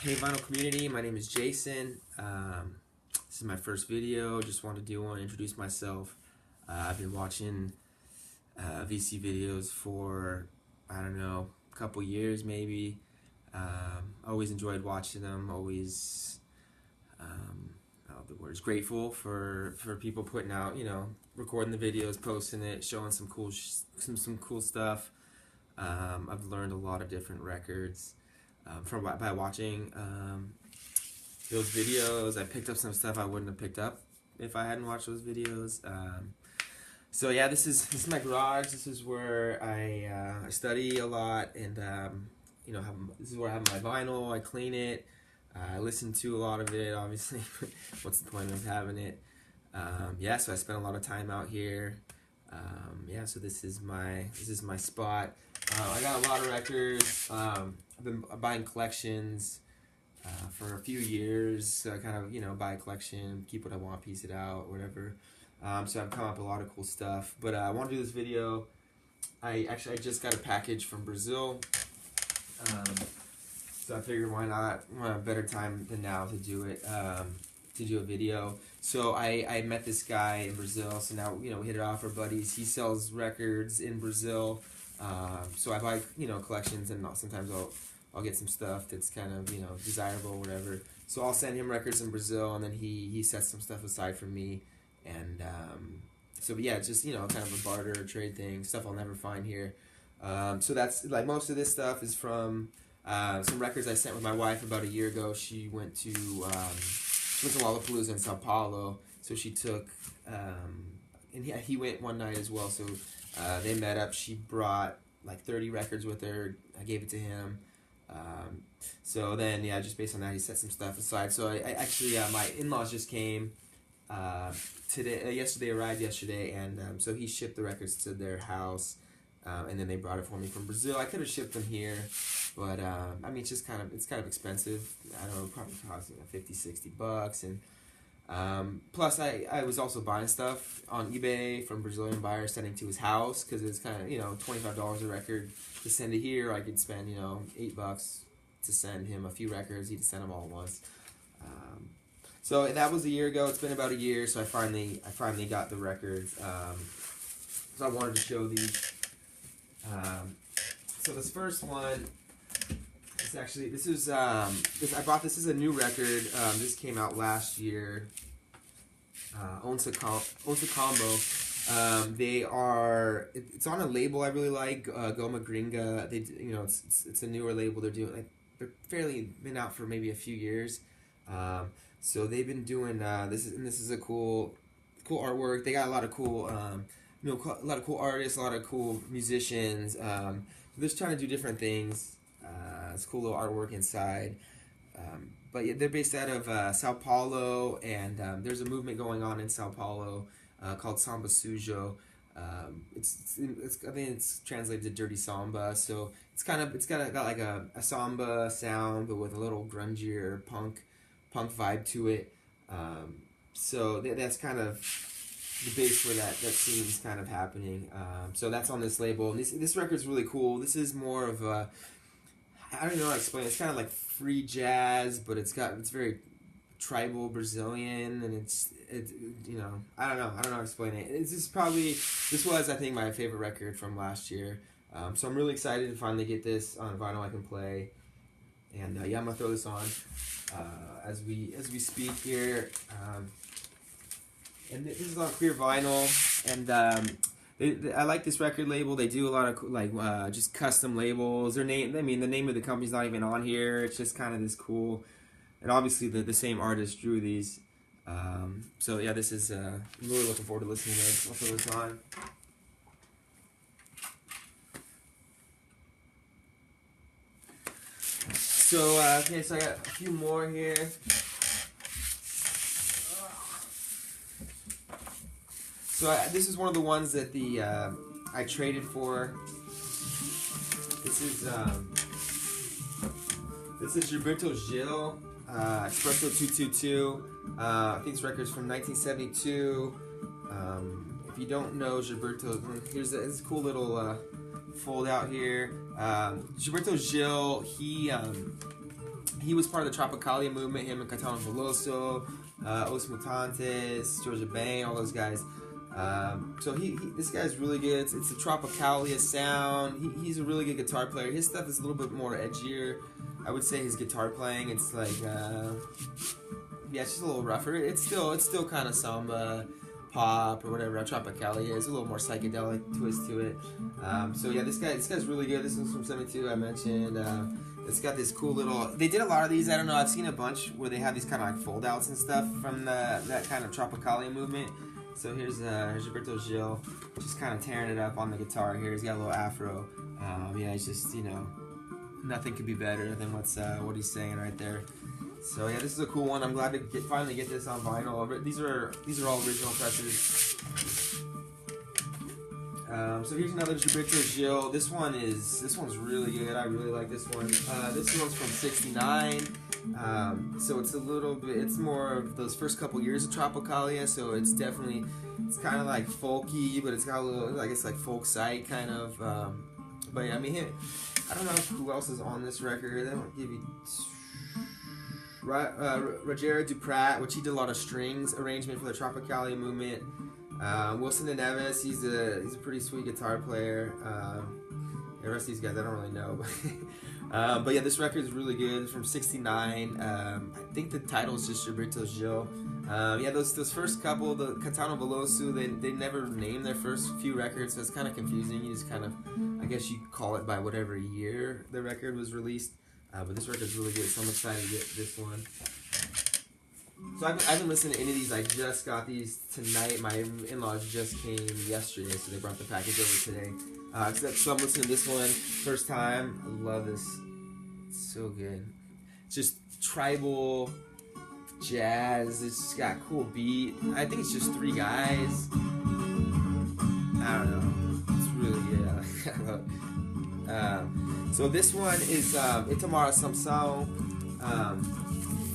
Hey Vinyl community, my name is Jason. This is my first video. Just wanted to do one, introduce myself. I've been watching VC videos for, I don't know, a couple years maybe. Always enjoyed watching them, always, the word's grateful for people putting out, recording the videos, posting it, showing some cool stuff. I've learned a lot of different records by watching those videos. I picked up some stuff I wouldn't have picked up if I hadn't watched those videos. So yeah, this is my garage. This is where I study a lot, and this is where I have my vinyl. I clean it. I listen to a lot of it. Obviously, what's the point of having it? Yeah, so I spend a lot of time out here. Yeah, so this is my spot. I got a lot of records. I've been buying collections for a few years. So I kind of buy a collection, keep what I want, piece it out, whatever. So I've come up with a lot of cool stuff. But I want to do this video. I just got a package from Brazil. So I figured why not? A better time than now to do it. To do a video. So I met this guy in Brazil. So now we hit it off. We're buddies. He sells records in Brazil. So I buy collections, and sometimes I'll get some stuff that's kind of desirable or whatever. So I'll send him records in Brazil, and then he sets some stuff aside for me. And so yeah, it's just kind of a barter or trade thing, stuff I'll never find here. So that's like most of this stuff is from some records I sent with my wife about a year ago. She went to Lollapalooza in Sao Paulo, so she took and he went one night as well. So they met up. She brought like 30 records with her. I gave it to him. So then, yeah, just based on that, he set some stuff aside. So I actually, my in-laws just came today. Yesterday, arrived yesterday, and so he shipped the records to their house, and then they brought it for me from Brazil. I could have shipped them here, but I mean, it's kind of expensive. I don't know, probably cost $50-$60, and plus I was also buying stuff on eBay from Brazilian buyers, sending to his house, because it's kind of $25 a record to send it here. I could spend $8 to send him a few records. He'd send them all at once. So that was a year ago. It's been about a year. So I finally got the records. So I wanted to show these. So this first one is actually I bought this as a new record. This came out last year. Onça Combo. It's on a label I really like, Goma Gringa. It's a newer label. They're fairly been out for maybe a few years. So they've been doing this is a cool artwork. They got a lot of cool a lot of cool artists, a lot of cool musicians. They're just trying to do different things. It's cool little artwork inside. But yeah, they're based out of Sao Paulo, and there's a movement going on in Sao Paulo called Samba Sujo. I think it's translated to dirty samba. So it's got like a samba sound, but with a little grungier punk vibe to it. So that's kind of the base where that scene's kind of happening. So that's on this label. And this record's really cool. This is more of a, I don't know how to explain it. It's kind of like free jazz, but it's very tribal Brazilian, and it's I don't know how to explain it. This was I think my favorite record from last year. So I'm really excited to finally get this on vinyl I can play. And yeah, I'm gonna throw this on as we speak here. And this is on clear vinyl, and I like this record label. They do a lot of just custom labels. The name of the company's not even on here. It's just kind of this cool, and obviously the same artist drew these. So yeah, this is I'm really looking forward to listening to this. I'll throw this on. So okay, so I got a few more here. So this is one of the ones that I traded for. This is Gilberto Gil, Espresso 222. I think this record's from 1972. If you don't know Gilberto, here's a cool little fold out here. Gilberto Gil, he was part of the Tropicalia movement, him and Caetano Veloso, Os Mutantes, Georgia Bain, all those guys. So this guy's really good. It's a Tropicalia sound. He's a really good guitar player. His stuff is a little bit more edgier. I would say his guitar playing, it's like, yeah, it's just a little rougher. It's still kind of samba, pop, or whatever Tropicalia is. A little more psychedelic twist to it. So yeah, this guy's really good. This one's from 72, I mentioned. It's got this cool little. They did a lot of these. I don't know. I've seen a bunch where they have these kind of like fold outs and stuff from that kind of Tropicalia movement. So here's Gilberto Gil, just kind of tearing it up on the guitar here. He's got a little afro. Yeah, it's just, you know, nothing could be better than what he's saying right there. So yeah, this is a cool one. I'm glad to finally get this on vinyl. These are all original presses. So here's another Gilberto Gil. This one's really good. I really like this one. This one's from '69. So it's a little bit. It's more of those first couple years of Tropicalia. So it's kind of like folky, but it's got a little, I guess, like folk side kind of. But yeah, I mean, I don't know who else is on this record. They don't give you. Rogério Duprat, which he did a lot of strings arrangement for the Tropicalia movement. Wilson de Neves, he's a pretty sweet guitar player. The rest of these guys I don't really know. But yeah, this record is really good. It's from '69. I think the title is just Gilberto Gil. Yeah, those first couple, the Caetano Veloso, they never named their first few records, so it's kind of confusing. You just kind of, I guess you call it by whatever year the record was released. But this record's really good, so I'm excited to get this one. So I haven't listened to any of these. I just got these tonight. My in-laws just came yesterday, so they brought the package over today. So I'm listening to this one first time. I love this. It's so good. It's just tribal jazz. It's just got a cool beat. I think it's just 3 guys. I don't know. It's really good. I love it. So this one is Itamar Assumpção.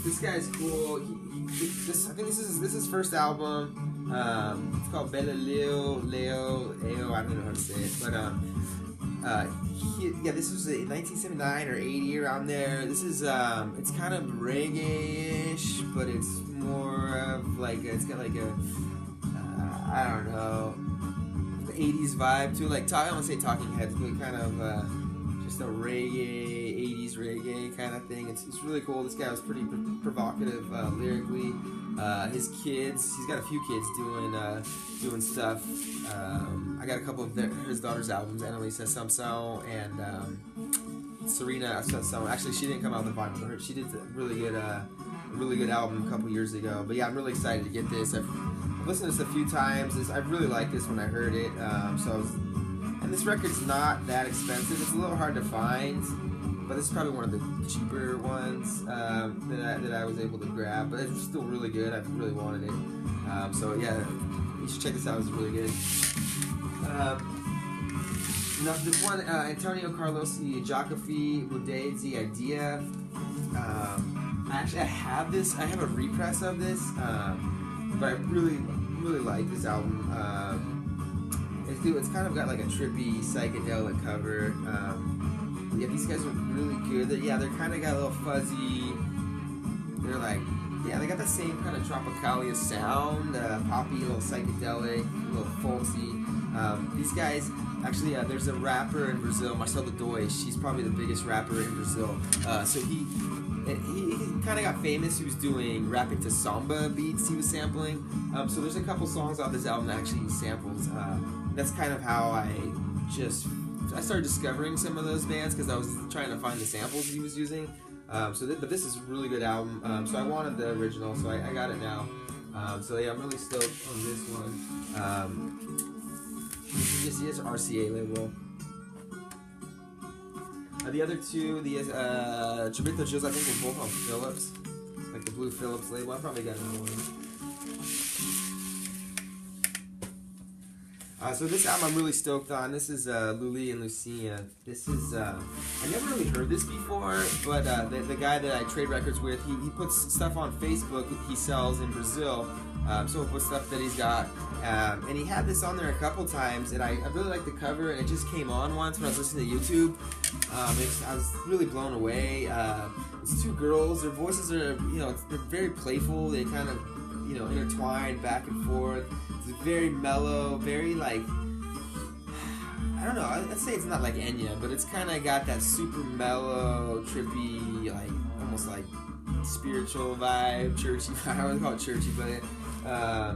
This guy's cool. I think this is his first album. It's called Bela Leo. I don't know how to say it, but this was 1979 or 80 around there. This is it's kind of reggae-ish, but it's more of like it's got like a I don't know, the 80s vibe to like I don't want to say Talking Heads, but kind of just a reggae, 80s reggae kind of thing. It's really cool. This guy was pretty provocative lyrically. His kids, he's got a few kids doing stuff. I got a couple of his daughter's albums, Annalise Assumpção and Serena Assumpção. Actually, she didn't come out with the vinyl, but she did a really good album a couple years ago. But yeah, I'm really excited to get this. I've listened to this a few times. I really liked this when I heard it. And this record's not that expensive. It's a little hard to find, but this is probably one of the cheaper ones that I was able to grab. But it's still really good. I really wanted it. So yeah, you should check this out. It's really good. Now this one, Antonio Carlos Jacofi Budezi Idea. I have this. I have a repress of this, but I really like this album. It's kind of got like a trippy psychedelic cover. Yeah, these guys are really good. They're kind of got a little fuzzy. They're like, yeah, they got the same kind of Tropicalia sound, poppy, a little psychedelic, a little folksy. These guys, actually, there's a rapper in Brazil, Marcelo D2. He's probably the biggest rapper in Brazil. So he kind of got famous. He was doing rapping to samba beats he was sampling. So there's a couple songs off this album that actually he samples. That's kind of how I started discovering some of those bands because I was trying to find the samples he was using. But this is a really good album. So I wanted the original, so I got it now. So yeah, I'm really stoked on this one. This is RCA label. The other two, the Gilberto Gil's, I think were both on Philips, like the Blue Philips label. I probably got another one. So this album I'm really stoked on. This is Luli and Lucia. This is, I never really heard this before, but the guy that I trade records with, he puts stuff on Facebook he sells in Brazil. some of the stuff that he's got. And he had this on there a couple times, and I really liked the cover, and it just came on once when I was listening to YouTube. I was really blown away. It's two girls, their voices are, they're very playful, they kind of, intertwine back and forth. It's very mellow, very like, I don't know, I'd say it's not like Enya, but it's kind of got that super mellow, trippy, like, almost like spiritual vibe, churchy vibe. I don't want to call it churchy, but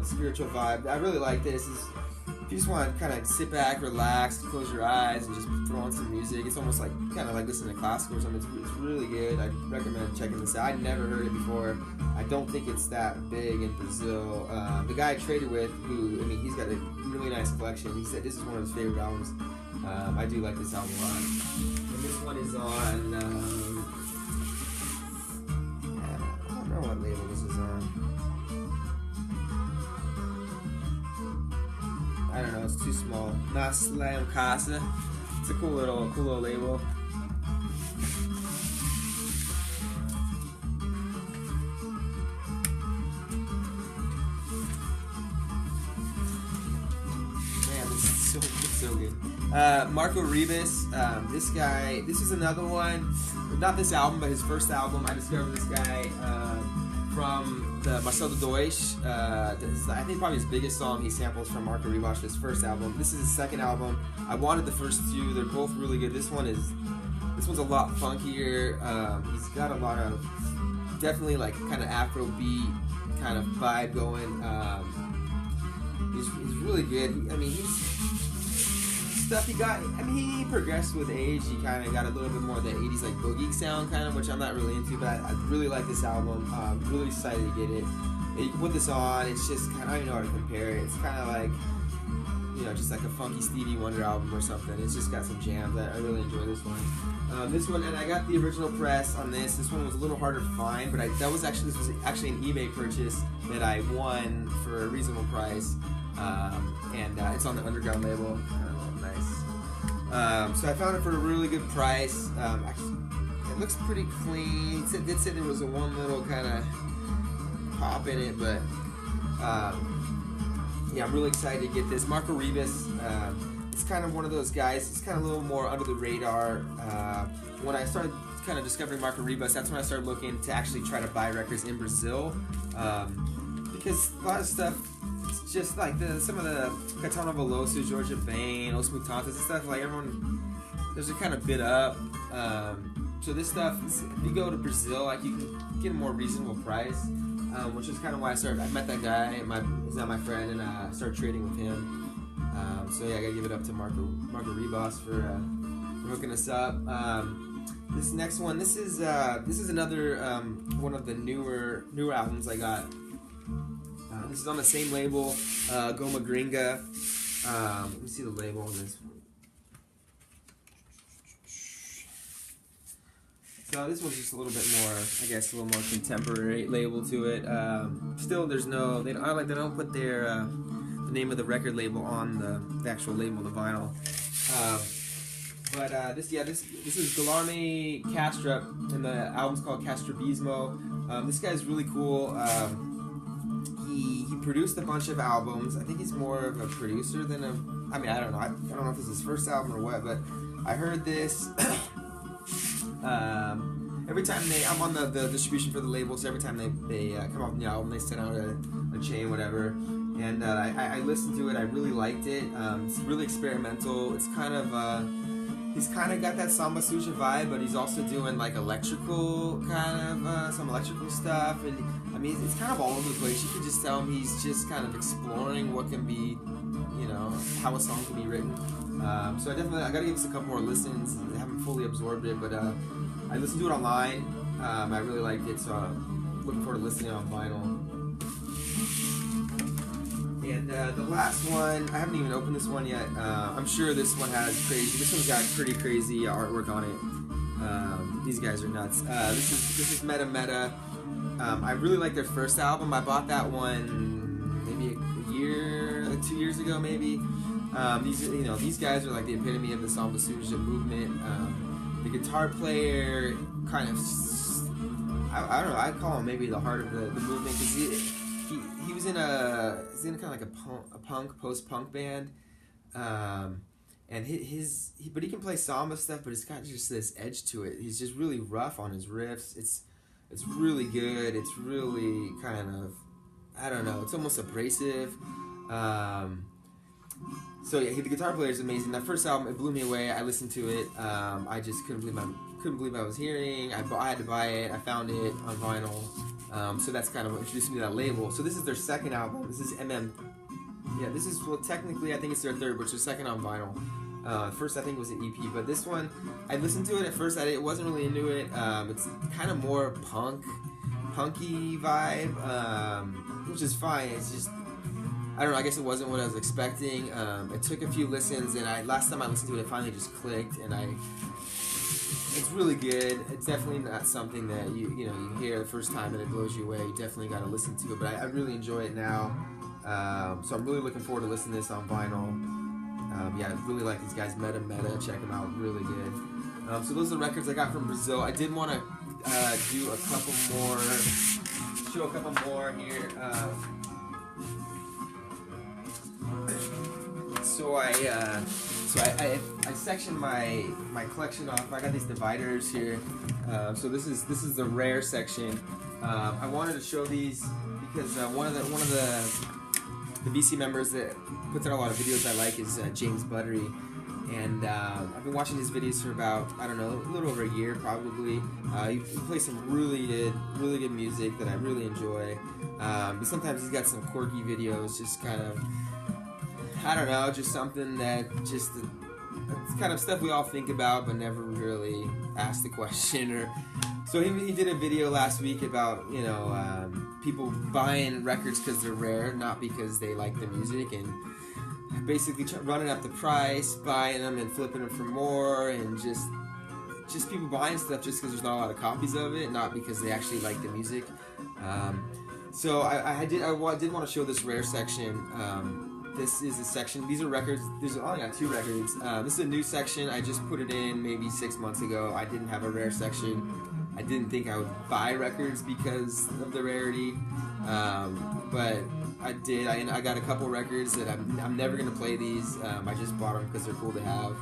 spiritual vibe. I really like this. If you just want to kind of sit back, relax, close your eyes, and just throw on some music, it's almost like kind of like listening to classical or something. It's really good. I recommend checking this out. I'd never heard it before. I don't think it's that big in Brazil. The guy I traded with, he's got a really nice collection. He said this is one of his favorite albums. I do like this album a lot. And this one is on, I don't know what label this is on. I don't know, it's too small. Naslam Casa. It's a cool little label. Man, this is so good. Marco Ribas, this is another one. Not this album, but his first album. I discovered this guy from the Marcelo Deutsch. I think probably his biggest song he samples from Marco Ribas, his first album. This is his second album. I wanted the first two. They're both really good. This one's a lot funkier. He's got a lot of definitely like kind of Afrobeat kind of vibe going. He's really good. Stuff he got. He progressed with age. He kind of got a little bit more of the 80s like boogie sound kind of, which I'm not really into, but I really like this album. I'm really excited to get it. You can put this on. It's just kind of, I don't even know how to compare it. It's kind of like, just like a funky Stevie Wonder album or something. It's just got some jams. I really enjoy this one. And I got the original press on this. This one was a little harder to find, but this was actually an eBay purchase that I won for a reasonable price. And it's on the Underground label. Nice. So I found it for a really good price. Actually, it looks pretty clean. It did say there was one little kind of pop in it, but I'm really excited to get this. Marco Ribas, it's kind of one of those guys. It's kind of a little more under the radar. When I started kind of discovering Marco Ribas, that's when I started looking to actually try to buy records in Brazil, because a lot of stuff. It's just like some of the Caetano Veloso, Georgia Bain, Os Mutantes and stuff, like those are kind of bid up. So this stuff, if you go to Brazil, like you can get a more reasonable price, which is kind of why I met that guy, he's now my friend, and I started trading with him. I gotta give it up to Marco Ribas for hooking us up. This next one, this is another one of the newer albums I got. This is on the same label, Goma Gringa. Let me see the label on this one. So this one's just a little bit more, I guess, a little more contemporary label to it. Still, they don't put the name of the record label on the actual label, the vinyl. This is Guilherme Castrup, and the album's called Castrobismo. This guy's really cool. He produced a bunch of albums. I think he's more of a producer than I don't know. I don't know if this is his first album or what, but I heard this. Every time I'm on the distribution for the label, so every time they come out with a new album, they send out a chain, whatever. And I listened to it. I really liked it. It's really experimental. It's kind of he's kind of got that Samba Suja vibe, but he's also doing like electrical kind of some electrical stuff, and it's kind of all over the place. You can just tell him he's just kind of exploring what can be, how a song can be written. So I gotta give this a couple more listens. I haven't fully absorbed it, but I listened to it online. I really liked it, so I'm looking forward to listening on vinyl. And the last one, I haven't even opened this one yet. I'm sure this one's got pretty crazy artwork on it. These guys are nuts. This is Meta Meta. I really like their first album. I bought that one maybe a year, 2 years ago maybe. These guys are like the epitome of the Samba Suja movement. The guitar player kind of, I don't know, I'd call him maybe the heart of the movement, because he was in kind of like a punk post-punk band, and but he can play samba stuff, but it's got just this edge to it. He's just really rough on his riffs. It's really good. It's really kind of, I don't know, it's almost abrasive. So yeah, the guitar player is amazing. That first album, it blew me away. I listened to it. I just couldn't believe I was hearing. I had to buy it. I found it on vinyl. So that's kind of what introduced me to that label. So this is their second album. This is MM. Yeah, this is, well, technically I think it's their third, but it's their second on vinyl. First I think it was an EP, but this one, I listened to it at first. I wasn't really into it. It's kind of more punky vibe, which is fine. It's just, I don't know, I guess it wasn't what I was expecting. It took a few listens, and last time I listened to it, it finally just clicked, and it's really good. It's definitely not something that you hear the first time and it blows you away. You definitely got to listen to it, but I really enjoy it now. So I'm really looking forward to listening to this on vinyl. Yeah, I really like these guys. Meta, check them out, really good. So those are the records I got from Brazil. I did want to do a couple more, show a couple more here. So I sectioned my collection off. I got these dividers here. So this is the rare section. I wanted to show these because one of the BC members that puts out a lot of videos I like is James Buttery, and I've been watching his videos for about, I don't know, a little over a year probably. He plays some really good music that I really enjoy. But sometimes he's got some quirky videos, just kind of, I don't know, just something that just it's kind of stuff we all think about but never really ask the question. Or so he did a video last week about people buying records because they're rare, not because they like the music, and basically running up the price, buying them and flipping them for more, and just people buying stuff just because there's not a lot of copies of it, not because they actually like the music. So I did want to show this rare section. This is a section. These are records. There's only got 2 records. This is a new section. I just put it in maybe 6 months ago. I didn't have a rare section. I didn't think I would buy records because of the rarity, but I did. I got a couple records that I'm never gonna play these. I just bought them because they're cool to have.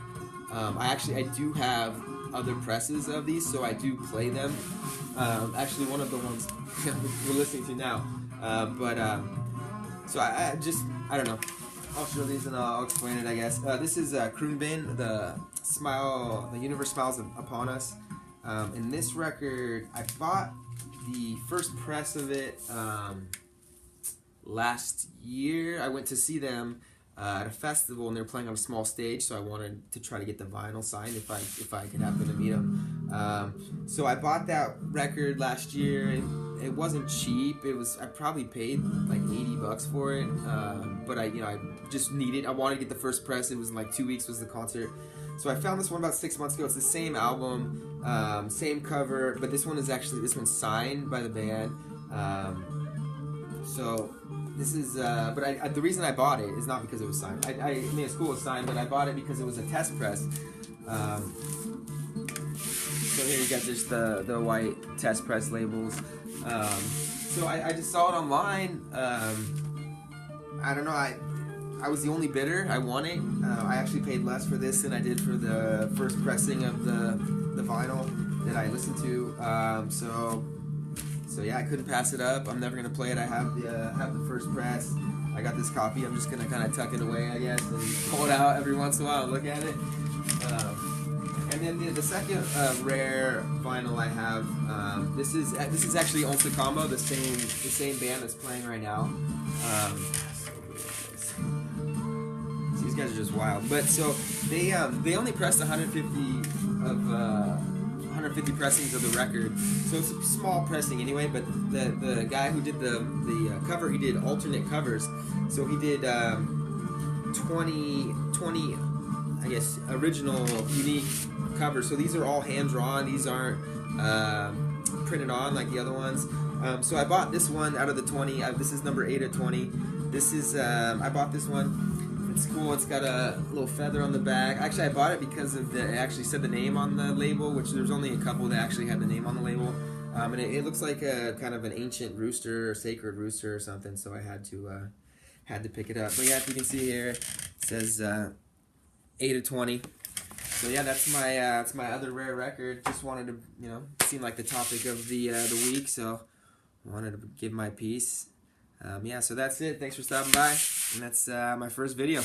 I do have other presses of these, so I do play them. Actually, one of the ones we're listening to now. So I don't know. I'll show these and I'll explain it, I guess. This is Kroonbin, the Universe Smiles Upon Us. In this record, I bought the first press of it last year. I went to see them at a festival, and they were playing on a small stage, so I wanted to try to get the vinyl signed if I could happen to meet them. So I bought that record last year. It wasn't cheap. I probably paid like $80 for it, but I just needed. I wanted to get the first press. It was in like 2 weeks was the concert. So I found this one about 6 months ago. It's the same album, same cover, but this one's signed by the band. So this is, but the reason I bought it is not because it was signed. I mean, it's cool it's signed, but I bought it because it was a test press. So here you got just the white test press labels. So I just saw it online. I don't know. I was the only bidder. I won it. I actually paid less for this than I did for the first pressing of the vinyl that I listened to. So yeah, I couldn't pass it up. I'm never gonna play it. I have the first press. I got this copy. I'm just gonna kind of tuck it away, I guess, and pull it out every once in a while and look at it. And then the second rare vinyl I have, this is actually Once Combo, the same band that's playing right now. These guys are just wild. But so they only pressed 150 pressings of the record, so it's a small pressing anyway. But the guy who did the cover, he did alternate covers. So he did 20 I guess original unique covers. So these are all hand drawn. These aren't printed on like the other ones. So I bought this one out of the 20. This is number 8 of 20. This is I bought this one. It's cool. It's got a little feather on the back. Actually, I bought it because of it actually said the name on the label, which there's only a couple that actually had the name on the label. And it looks like a kind of an ancient rooster or sacred rooster or something, so I had to pick it up. But yeah, if you can see here, it says 8 of 20. So yeah, that's my other rare record. Just wanted to, seem like the topic of the week, so I wanted to give my piece. Yeah, so that's it. Thanks for stopping by, and that's my first video.